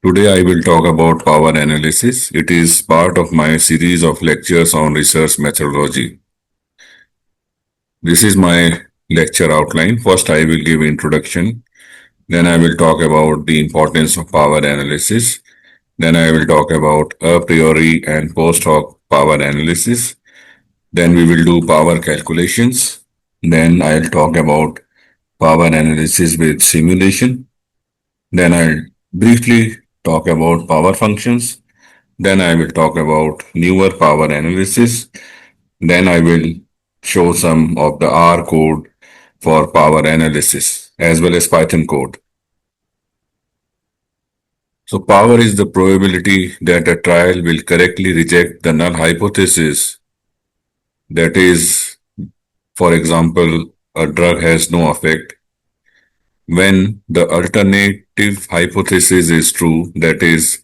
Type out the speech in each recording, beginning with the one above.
Today I will talk about power analysis. It is part of my series of lectures on research methodology. This is my lecture outline. First I will give introduction. Then I will talk about the importance of power analysis. Then I will talk about a priori and post hoc power analysis. Then we will do power calculations. Then I'll talk about power analysis with simulation. Then I'll briefly talk about power functions. Then I will talk about newer power analysis. Then I will show some of the R code for power analysis as well as Python code. So power is the probability that a trial will correctly reject the null hypothesis. That is, for example, a drug has no effect when the alternative hypothesis is true. That is,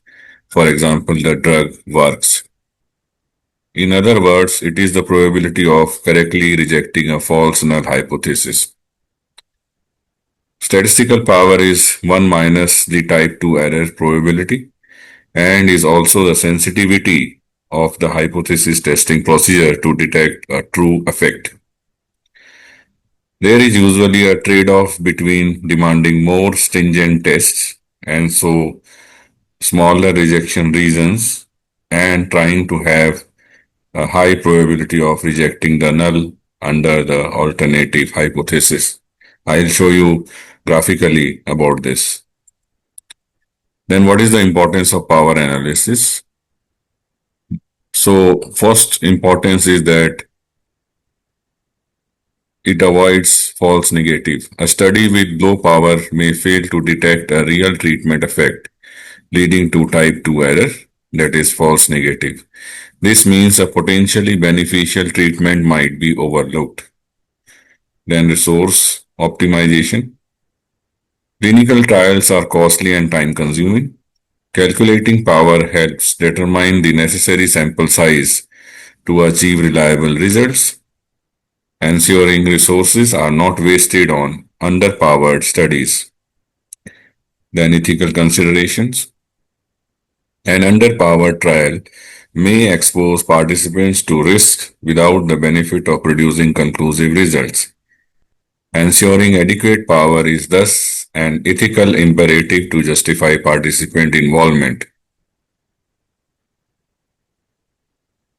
for example, the drug works. In other words, it is the probability of correctly rejecting a false null hypothesis. Statistical power is 1 minus the type 2 error probability and is also the sensitivity of the hypothesis testing procedure to detect a true effect. There is usually a trade-off between demanding more stringent tests and so smaller rejection reasons and trying to have a high probability of rejecting the null under the alternative hypothesis. I'll show you graphically about this. Then what is the importance of power analysis? So first importance is that it avoids false negative. A study with low power may fail to detect a real treatment effect, leading to type 2 error, that is false negative. This means a potentially beneficial treatment might be overlooked. Then resource optimization. Clinical trials are costly and time consuming. Calculating power helps determine the necessary sample size to achieve reliable results. Ensuring resources are not wasted on underpowered studies. Then ethical considerations. An underpowered trial may expose participants to risk without the benefit of producing conclusive results. Ensuring adequate power is thus an ethical imperative to justify participant involvement.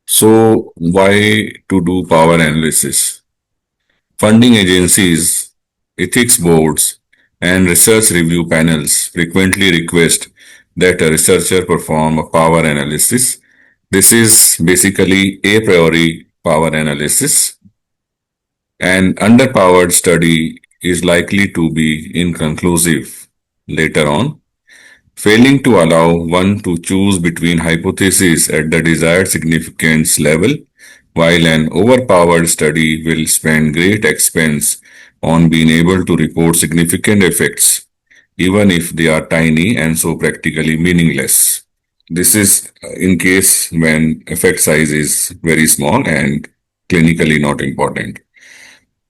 So, why to do power analysis? Funding agencies, ethics boards, and research review panels frequently request that a researcher perform a power analysis. This is basically a priori power analysis. An underpowered study is likely to be inconclusive later on, failing to allow one to choose between hypotheses at the desired significance level, while an overpowered study will spend great expense on being able to report significant effects, even if they are tiny and so practically meaningless. This is in case when effect size is very small and clinically not important.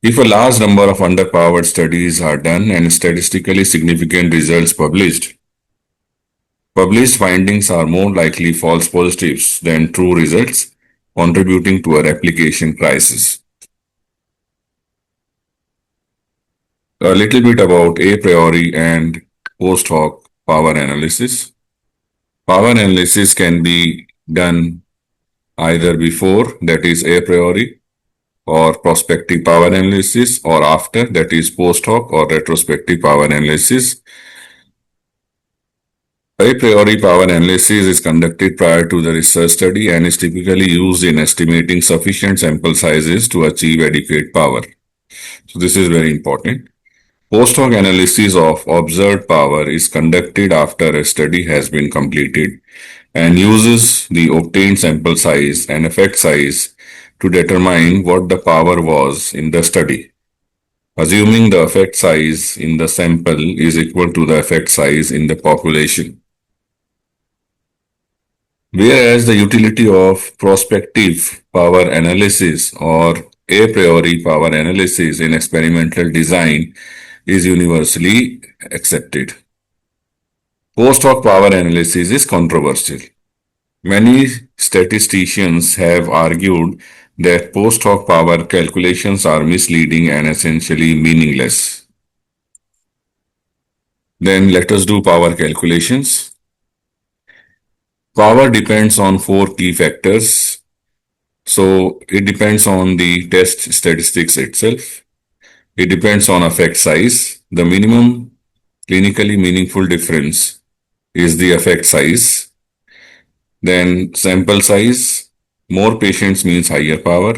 If a large number of underpowered studies are done and statistically significant results published, published findings are more likely false positives than true results, contributing to a replication crisis. A little bit about a priori and post hoc power analysis. Power analysis can be done either before, that is a priori, or prospective power analysis, or after, that is post hoc or retrospective power analysis. A priori power analysis is conducted prior to the research study and is typically used in estimating sufficient sample sizes to achieve adequate power. So this is very important. Post hoc analysis of observed power is conducted after a study has been completed and uses the obtained sample size and effect size to determine what the power was in the study, assuming the effect size in the sample is equal to the effect size in the population. Whereas the utility of prospective power analysis or a priori power analysis in experimental design is universally accepted. Post hoc power analysis is controversial. Many statisticians have argued that post hoc power calculations are misleading and essentially meaningless. Then let us do power calculations. Power depends on four key factors. So it depends on the test statistics itself. It depends on effect size. The minimum clinically meaningful difference is the effect size. Then sample size. More patients means higher power.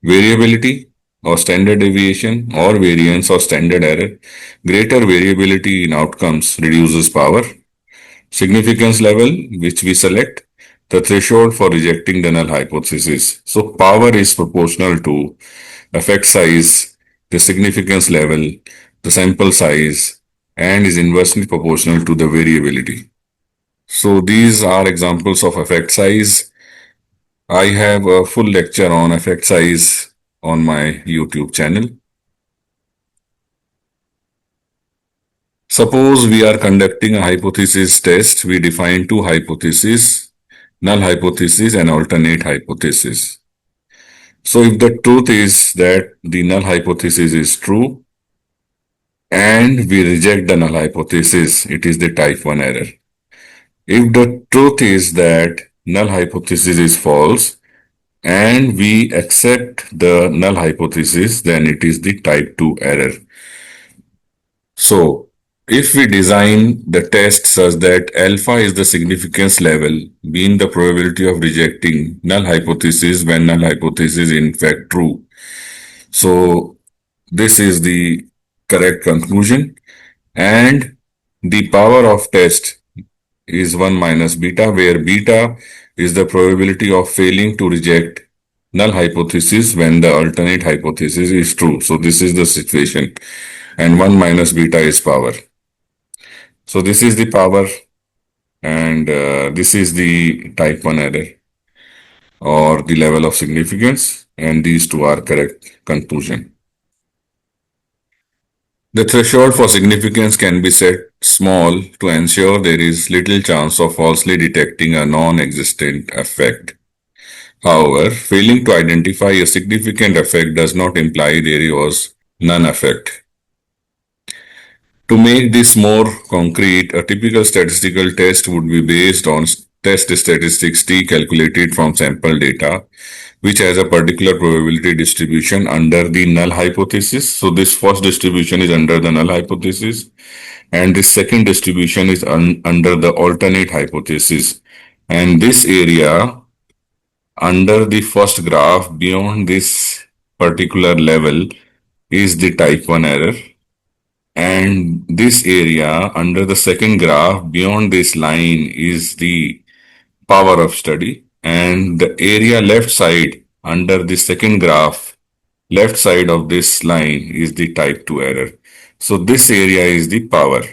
Variability or standard deviation or variance or standard error. Greater variability in outcomes reduces power. Significance level, which we select, the threshold for rejecting the null hypothesis. So power is proportional to effect size, the significance level, the sample size, and is inversely proportional to the variability. So these are examples of effect size. I have a full lecture on effect size on my YouTube channel. Suppose we are conducting a hypothesis test. We define two hypotheses, null hypothesis and alternate hypothesis. So if the truth is that the null hypothesis is true and we reject the null hypothesis, it is the type 1 error. If the truth is that null hypothesis is false and we accept the null hypothesis, then it is the type 2 error. So if we design the test such that alpha is the significance level, being the probability of rejecting null hypothesis when null hypothesis is in fact true. So this is the correct conclusion, and the power of test is 1 minus beta, where beta is the probability of failing to reject null hypothesis when the alternate hypothesis is true. So this is the situation, and 1 minus beta is power. So this is the power, and this is the type 1 error or the level of significance, and these two are correct conclusion. The threshold for significance can be set small to ensure there is little chance of falsely detecting a non-existent effect. However, failing to identify a significant effect does not imply there was none effect. To make this more concrete, a typical statistical test would be based on test statistics T calculated from sample data, which has a particular probability distribution under the null hypothesis. So this first distribution is under the null hypothesis, and this second distribution is under the alternate hypothesis. And this area under the first graph beyond this particular level is the type 1 error. And this area under the second graph beyond this line is the power of study. And the area left side under the second graph, left side of this line is the type 2 error. So this area is the power.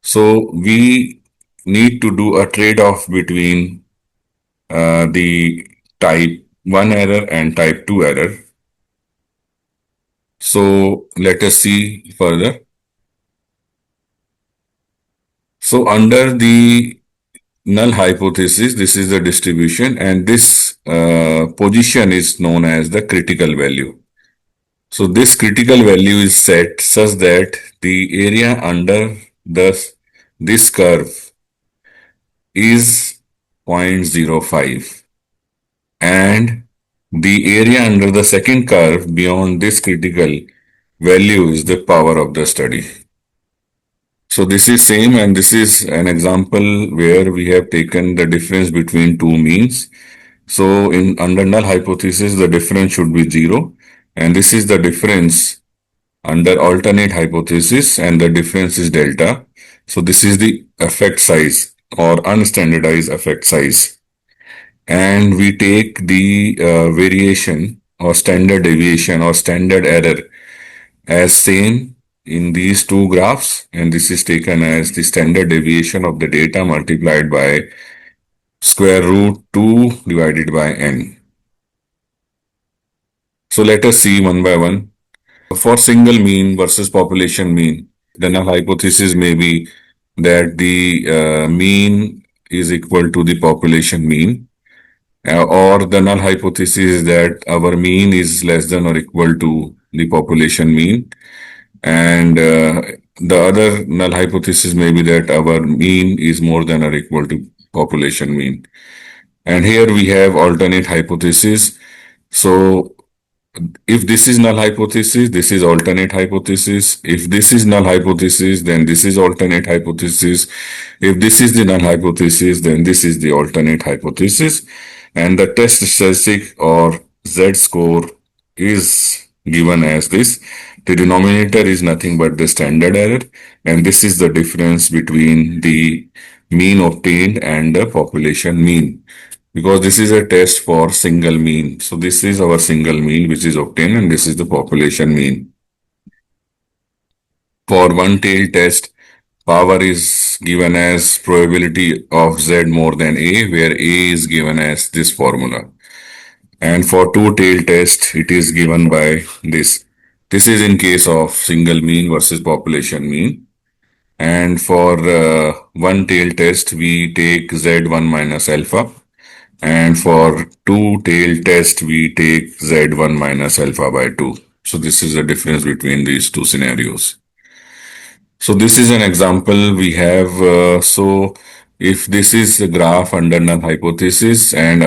So we need to do a trade-off between the type 1 error and type 2 error. So let us see further. So under the null hypothesis, this is the distribution, and this position is known as the critical value. So this critical value is set such that the area under this curve is 0.05, and the area under the second curve beyond this critical value is the power of the study. So this is same, and this is an example where we have taken the difference between two means. So in under null hypothesis, the difference should be 0, and this is the difference under alternate hypothesis, and the difference is delta. So this is the effect size or unstandardized effect size. And we take the variation or standard deviation or standard error as same in these two graphs, and this is taken as the standard deviation of the data multiplied by square root 2 divided by n. So let us see one by one. For single mean versus population mean, the null hypothesis may be that the mean is equal to the population mean, or the null hypothesis is that our mean is less than or equal to the population mean, and the other null hypothesis may be that our mean is more than or equal to population mean. And here we have alternate hypothesis. So if this is null hypothesis, this is alternate hypothesis. If this is null hypothesis, then this is alternate hypothesis. If this is the null hypothesis, then this is the alternate hypothesis. And the test statistic or Z score is given as this. The denominator is nothing but the standard error, and this is the difference between the mean obtained and the population mean, because this is a test for single mean. So this is our single mean which is obtained, and this is the population mean. For one-tailed test, power is given as probability of Z more than A, where A is given as this formula. And for two-tailed test, it is given by this. This is in case of single mean versus population mean. And for one-tailed test, we take Z1 minus alpha. And for two-tailed test, we take Z1 minus alpha by 2. So this is the difference between these two scenarios. So this is an example we have. So if this is the graph under null hypothesis and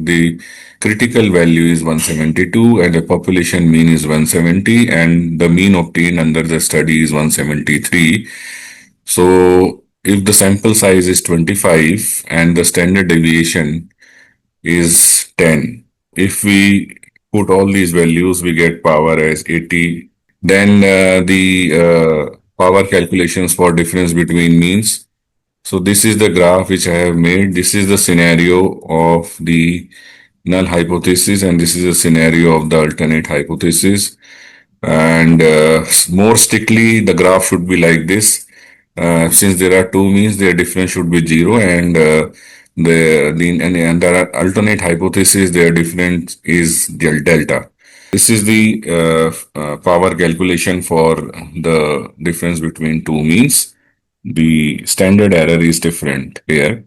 the critical value is 172 and the population mean is 170 and the mean obtained under the study is 173. So if the sample size is 25 and the standard deviation is 10, if we put all these values, we get power as 80. Then the power calculations for difference between means. So this is the graph which I have made. This is the scenario of the null hypothesis, and this is a scenario of the alternate hypothesis. And more strictly, the graph should be like this. Since there are two means, their difference should be 0, and the alternate hypothesis, their difference is delta. This is the power calculation for the difference between two means. The standard error is different here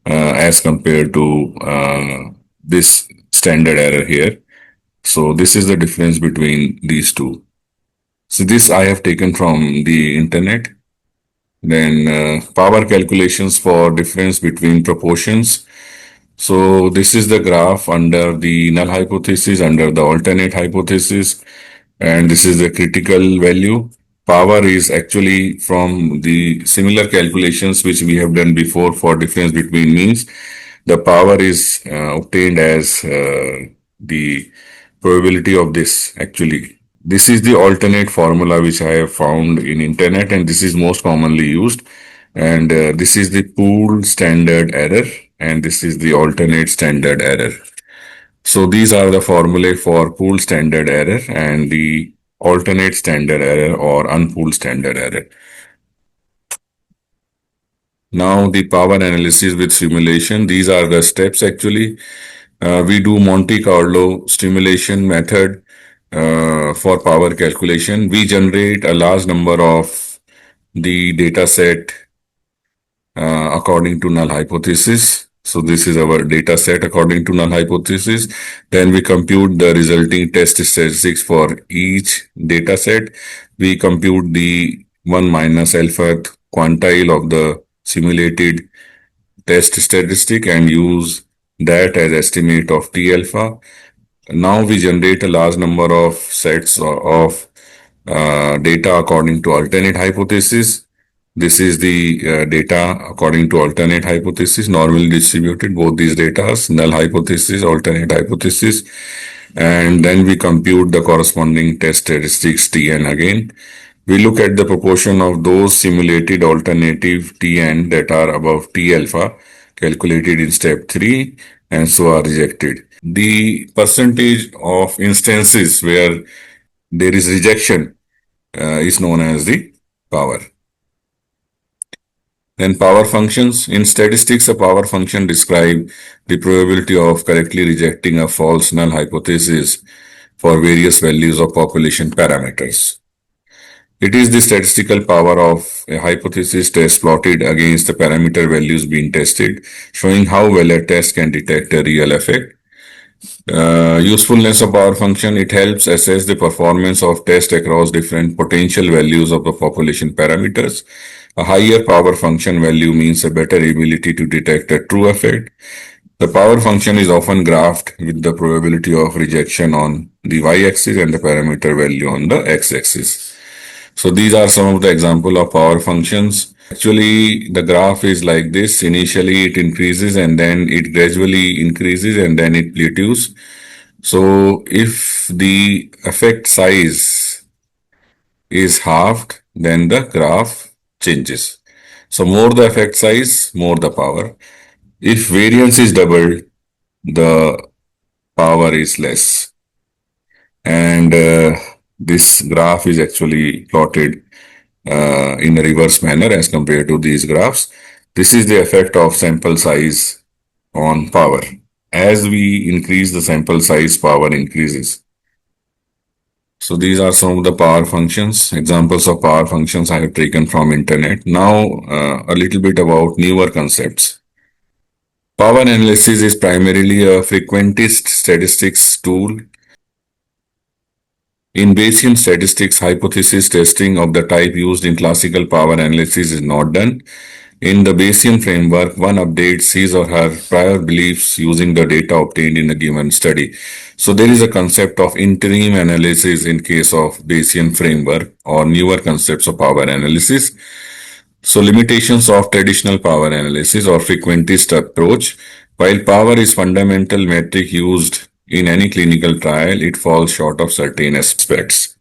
as compared to this standard error here. So this is the difference between these two. So this I have taken from the internet. Then power calculations for difference between proportions. So this is the graph under the null hypothesis, under the alternate hypothesis, and this is the critical value. Power is actually from the similar calculations which we have done before for difference between means. The power is obtained as the probability of this actually. This is the alternate formula which I have found in internet, and this is most commonly used. And this is the pooled standard error, and this is the alternate standard error. So these are the formulae for pooled standard error and the alternate standard error or unpooled standard error. Now the power analysis with simulation. These are the steps actually. We do Monte Carlo simulation method for power calculation. We generate a large number of the data set according to null hypothesis. So this is our data set according to null hypothesis. Then we compute the resulting test statistics for each data set. We compute the 1 minus alpha quantile of the simulated test statistic and use that as estimate of T alpha. Now we generate a large number of sets of data according to alternate hypothesis. This is the data according to alternate hypothesis, normally distributed, both these data, null hypothesis, alternate hypothesis. And then we compute the corresponding test statistics Tn again. We look at the proportion of those simulated alternative Tn that are above T alpha, calculated in step 3, and so are rejected. The percentage of instances where there is rejection is known as the power. Then power functions. In statistics, a power function describes the probability of correctly rejecting a false null hypothesis for various values of population parameters. It is the statistical power of a hypothesis test plotted against the parameter values being tested, showing how well a test can detect a real effect. Usefulness of power function, it helps assess the performance of test across different potential values of the population parameters. A higher power function value means a better ability to detect a true effect. The power function is often graphed with the probability of rejection on the y-axis and the parameter value on the x-axis. So these are some of the example of power functions. Actually, the graph is like this. Initially, it increases and then it gradually increases and then it plateaus. So if the effect size is halved, then the graph changes. So more the effect size, more the power. If variance is doubled, the power is less. And this graph is actually plotted in a reverse manner as compared to these graphs. This is the effect of sample size on power. As we increase the sample size, power increases. So these are some of the power functions. Examples of power functions I have taken from internet. Now a little bit about newer concepts. Power analysis is primarily a frequentist statistics tool. In Bayesian statistics, hypothesis testing of the type used in classical power analysis is not done. In the Bayesian framework, one updates his or her prior beliefs using the data obtained in a given study. So there is a concept of interim analysis in case of Bayesian framework or newer concepts of power analysis. So limitations of traditional power analysis or frequentist approach. While power is fundamental metric used in any clinical trial, it falls short of certain aspects.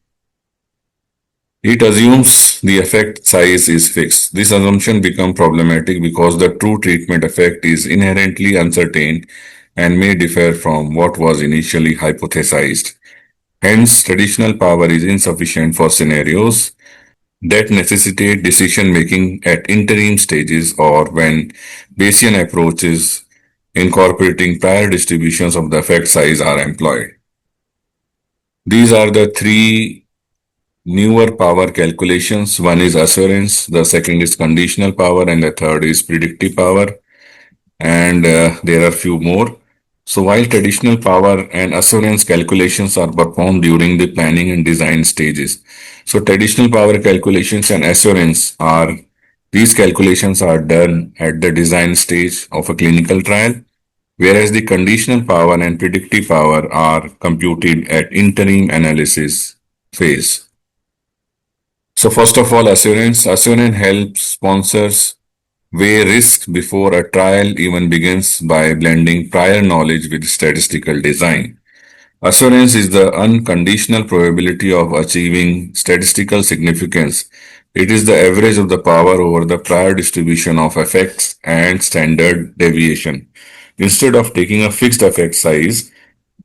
It assumes the effect size is fixed. This assumption becomes problematic because the true treatment effect is inherently uncertain and may differ from what was initially hypothesized. Hence, traditional power is insufficient for scenarios that necessitate decision making at interim stages or when Bayesian approaches incorporating prior distributions of the effect size are employed. These are the three newer power calculations. One is assurance, the second is conditional power, and the third is predictive power. And there are few more. So while traditional power and assurance calculations are performed during the planning and design stages, so traditional power calculations and assurance are these calculations are done at the design stage of a clinical trial, whereas the conditional power and predictive power are computed at interim analysis phase. So first of all, assurance. Assurance helps sponsors weigh risk before a trial even begins by blending prior knowledge with statistical design. Assurance is the unconditional probability of achieving statistical significance. It is the average of the power over the prior distribution of effects and standard deviation. Instead of taking a fixed effect size,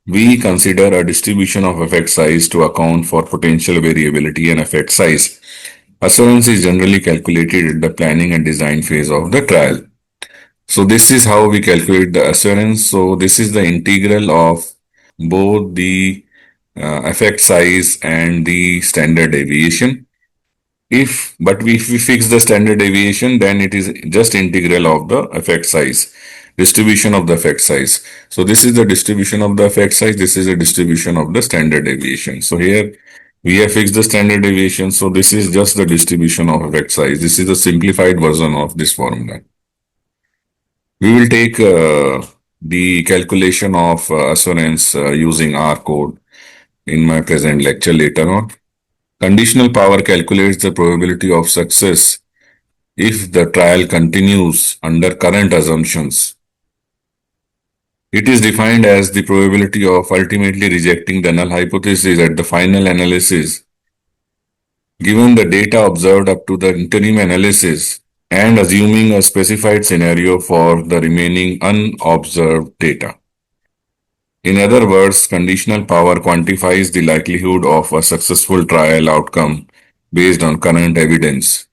we consider a distribution of effect size to account for potential variability in effect size. Assurance is generally calculated at the planning and design phase of the trial. So this is how we calculate the assurance. So this is the integral of both the effect size and the standard deviation. If we fix the standard deviation, then it is just integral of the effect size, distribution of the effect size. So this is the distribution of the effect size. This is the distribution of the standard deviation. So here we have fixed the standard deviation. So this is just the distribution of effect size. This is the simplified version of this formula. We will take the calculation of assurance using R code in my present lecture later on. Conditional power calculates the probability of success if the trial continues under current assumptions. It is defined as the probability of ultimately rejecting the null hypothesis at the final analysis, given the data observed up to the interim analysis and assuming a specified scenario for the remaining unobserved data. In other words, conditional power quantifies the likelihood of a successful trial outcome based on current evidence.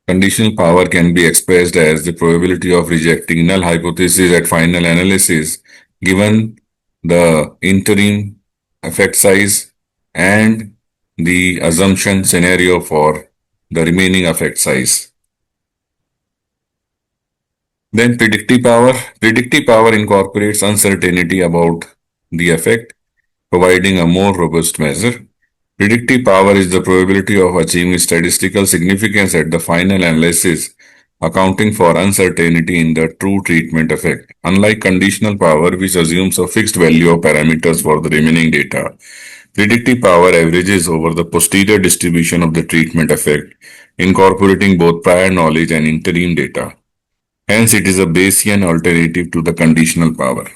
Conditional power can be expressed as the probability of rejecting null hypothesis at final analysis given the interim effect size and the assumption scenario for the remaining effect size. Then predictive power. Predictive power incorporates uncertainty about the effect, providing a more robust measure. Predictive power is the probability of achieving statistical significance at the final analysis, accounting for uncertainty in the true treatment effect. Unlike conditional power, which assumes a fixed value of parameters for the remaining data, predictive power averages over the posterior distribution of the treatment effect, incorporating both prior knowledge and interim data. Hence, it is a Bayesian alternative to the conditional power.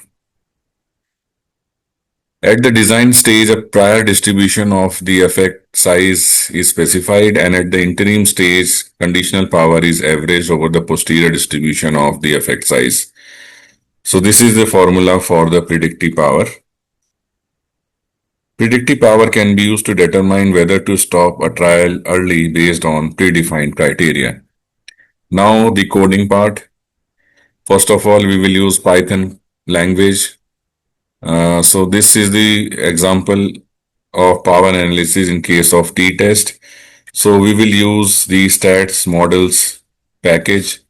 At the design stage, a prior distribution of the effect size is specified, and at the interim stage, conditional power is averaged over the posterior distribution of the effect size. So this is the formula for the predictive power. Predictive power can be used to determine whether to stop a trial early based on predefined criteria. Now the coding part. First of all, we will use Python language. So this is the example of power analysis in case of t-test. So we will use the stats models package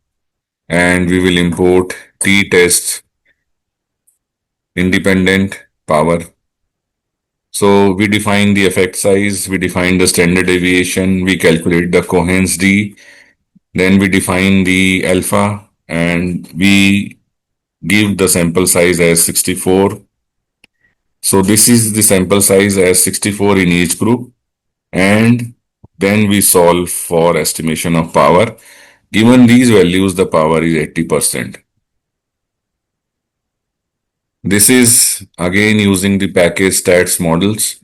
and we will import t-test independent power. So we define the effect size, we define the standard deviation, we calculate the Cohen's d, then we define the alpha and we give the sample size as 64. So this is the sample size as 64 in each group, and then we solve for estimation of power. Given these values, the power is 80%. This is again using the package stats models,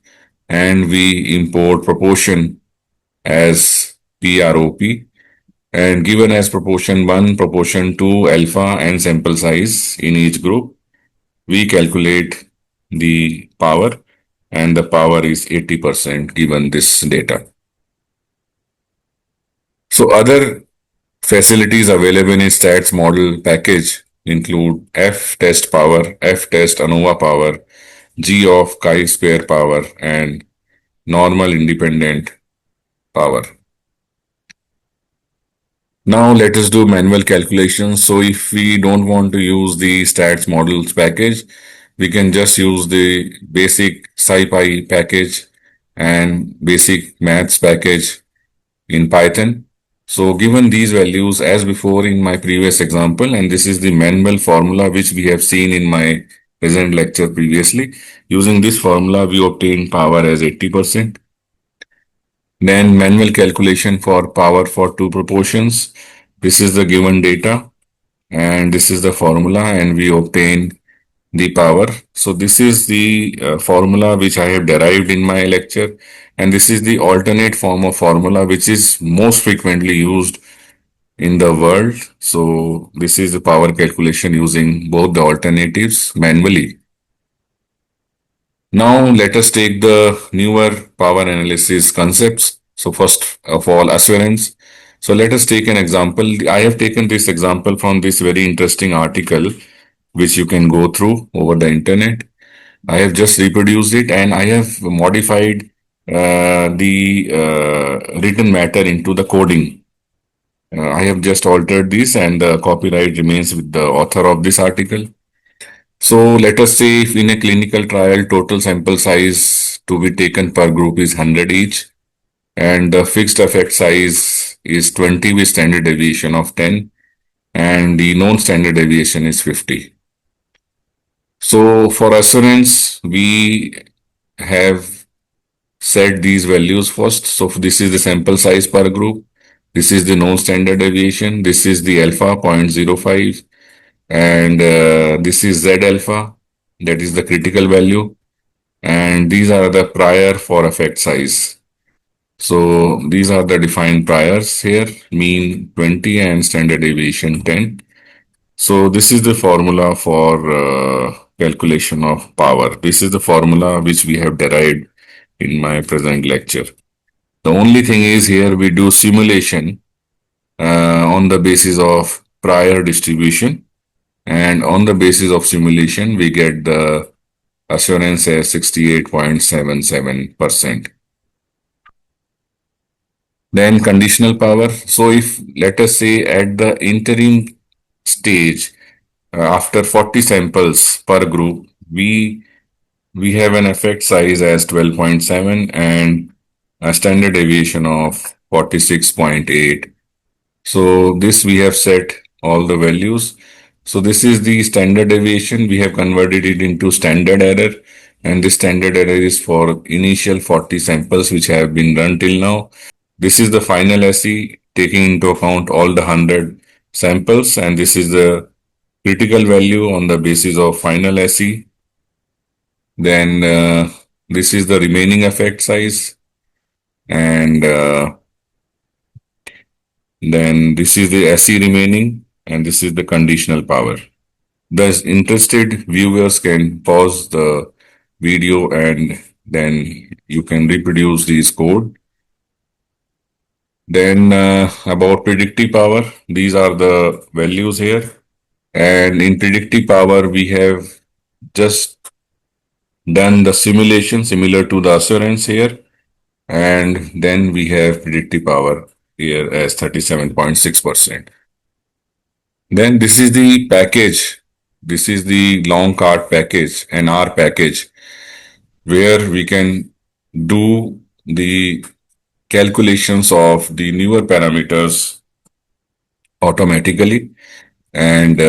and we import proportion as PROP, and given as proportion 1, proportion 2, alpha and sample size in each group, we calculate the power, and the power is 80% given this data. So other facilities available in stats model package include F-test power, F-test ANOVA power, G of chi-square power, and normal independent power. Now let us do manual calculations. So if we don't want to use the stats models package, we can just use the basic SciPy package and basic maths package in Python. So given these values as before in my previous example, and this is the manual formula which we have seen in my present lecture previously. Using this formula, we obtain power as 80%. Then manual calculation for power for two proportions. This is the given data and this is the formula and we obtain the power. So this is the formula which I have derived in my lecture, and this is the alternate form of formula which is most frequently used in the world. So this is the power calculation using both the alternatives manually. Now let us take the newer power analysis concepts. So first of all, assurance. So let us take an example. I have taken this example from this very interesting article which you can go through over the internet. I have just reproduced it and I have modified the written matter into the coding. I have just altered this and the copyright remains with the author of this article. So let us say if in a clinical trial, total sample size to be taken per group is 100 each and the fixed effect size is 20 with standard deviation of 10 and the known standard deviation is 50. So for assurance, we have set these values first. So this is the sample size per group. This is the known standard deviation. This is the alpha 0.05 and this is Z alpha, that is the critical value. And these are the prior for effect size. So these are the defined priors here, mean 20 and standard deviation 10. So this is the formula for calculation of power. This is the formula which we have derived in my present lecture. The only thing is here we do simulation on the basis of prior distribution, and on the basis of simulation we get the assurance as 68.77%. Then conditional power. So if let us say at the interim stage, after 40 samples per group, we have an effect size as 12.7 and a standard deviation of 46.8. So this we have set all the values. So this is the standard deviation. We have converted it into standard error, and the standard error is for initial 40 samples which have been run till now. This is the final SE taking into account all the 100 samples, and this is the critical value on the basis of final SE. Then this is the remaining effect size, and then this is the SE remaining, and this is the conditional power. The interested viewers can pause the video and then you can reproduce this code. Then about predictive power, these are the values here. And in predictive power, we have just done the simulation similar to the assurance here. And then we have predictive power here as 37.6%. Then this is the package. This is the long card package, an R package, where we can do the calculations of the newer parameters automatically. And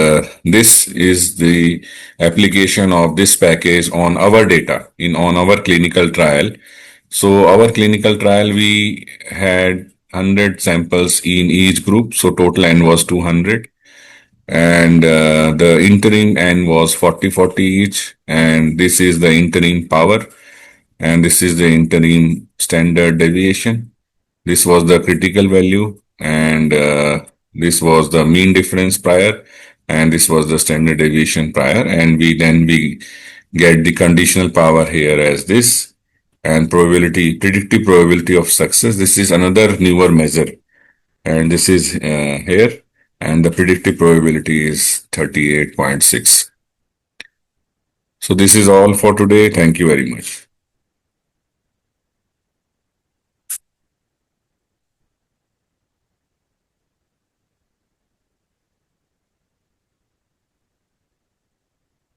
this is the application of this package on our data in on our clinical trial. So our clinical trial, we had 100 samples in each group. So total N was 200. And the interim N was 40/40 each. And this is the interim power. And this is the interim standard deviation. This was the critical value. And this was the mean difference prior. And this was the standard deviation prior. And we get the conditional power here as this, and probability, predictive probability of success. This is another newer measure, and this is here, and the predictive probability is 38.6. So this is all for today. Thank you very much.